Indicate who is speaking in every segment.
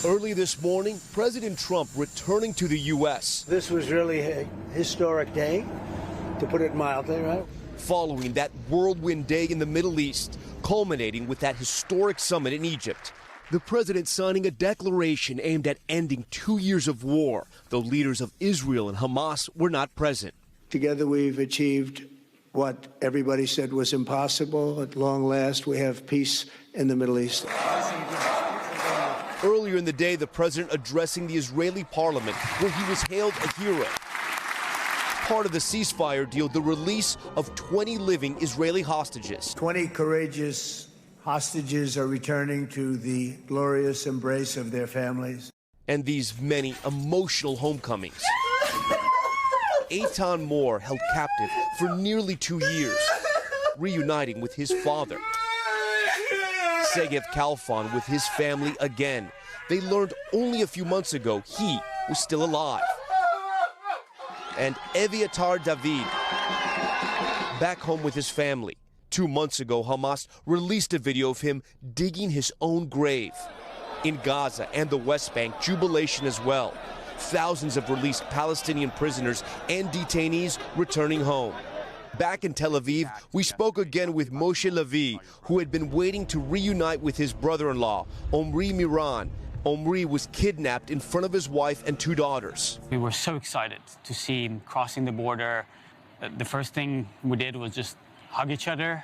Speaker 1: Early this morning, President Trump returning to the U.S.
Speaker 2: This was really a historic day, to put it mildly, right?
Speaker 1: Following that whirlwind day in the Middle East, culminating with that historic summit in Egypt. The president signing a declaration aimed at ending 2 years of war, though leaders of Israel and Hamas were not present.
Speaker 2: Together we've achieved what everybody said was impossible. At long last, we have peace in the Middle East.
Speaker 1: Earlier in the day, the president addressing the Israeli parliament, where he was hailed a hero. Part of the ceasefire deal, the release of 20 living Israeli hostages.
Speaker 2: 20 courageous hostages are returning to the glorious embrace of their families.
Speaker 1: And these many emotional homecomings. Eitan Moore held captive for nearly 2 years, reuniting with his father. Segev Kalfan with his family again. They learned only a few months ago he was still alive. And Eviatar David, back home with his family. 2 months ago, Hamas released a video of him digging his own grave. In Gaza and the West Bank, jubilation as well. Thousands of released Palestinian prisoners and detainees returning home. Back in Tel Aviv, we spoke again with Moshe Levi, who had been waiting to reunite with his brother-in-law, Omri Miran. Omri was kidnapped in front of his wife and 2 daughters.
Speaker 3: We were so excited to see him crossing the border. The first thing we did was just hug each other.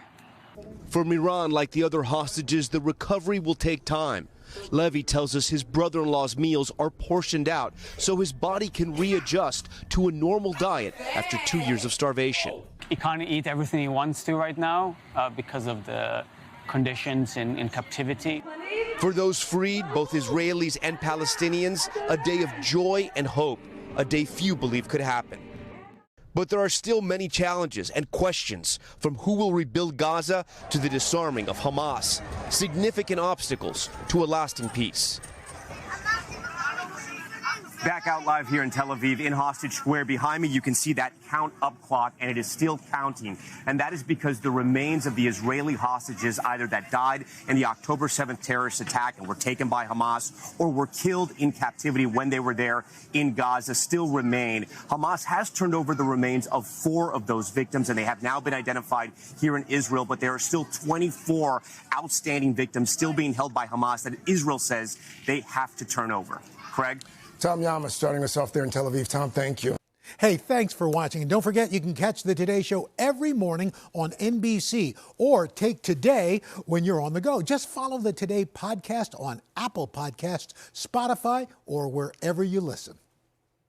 Speaker 1: For Miran, like the other hostages, the recovery will take time. Levy tells us his brother-in-law's meals are portioned out so his body can readjust to a normal diet after 2 years of starvation.
Speaker 3: He can't eat everything he wants to right now because of the conditions in captivity.
Speaker 1: For those freed, both Israelis and Palestinians, a day of joy and hope, a day few believe could happen. But there are still many challenges and questions, from who will rebuild Gaza to the disarming of Hamas, significant obstacles to a lasting peace.
Speaker 4: Back out live here in Tel Aviv, in Hostage Square. Behind me, you can see that count up clock, and it is still counting. And that is because the remains of the Israeli hostages, either that died in the October 7th terrorist attack and were taken by Hamas, or were killed in captivity when they were there in Gaza, still remain. Hamas has turned over the remains of 4 of those victims, and they have now been identified here in Israel. But there are still 24 outstanding victims still being held by Hamas that Israel says they have to turn over. Craig?
Speaker 5: Tom Llamas starting us off there in Tel Aviv. Tom, thank you.
Speaker 6: Hey, thanks for watching. And don't forget, you can catch the Today Show every morning on NBC or take Today when you're on the go. Just follow the Today podcast on Apple Podcasts, Spotify, or wherever you listen.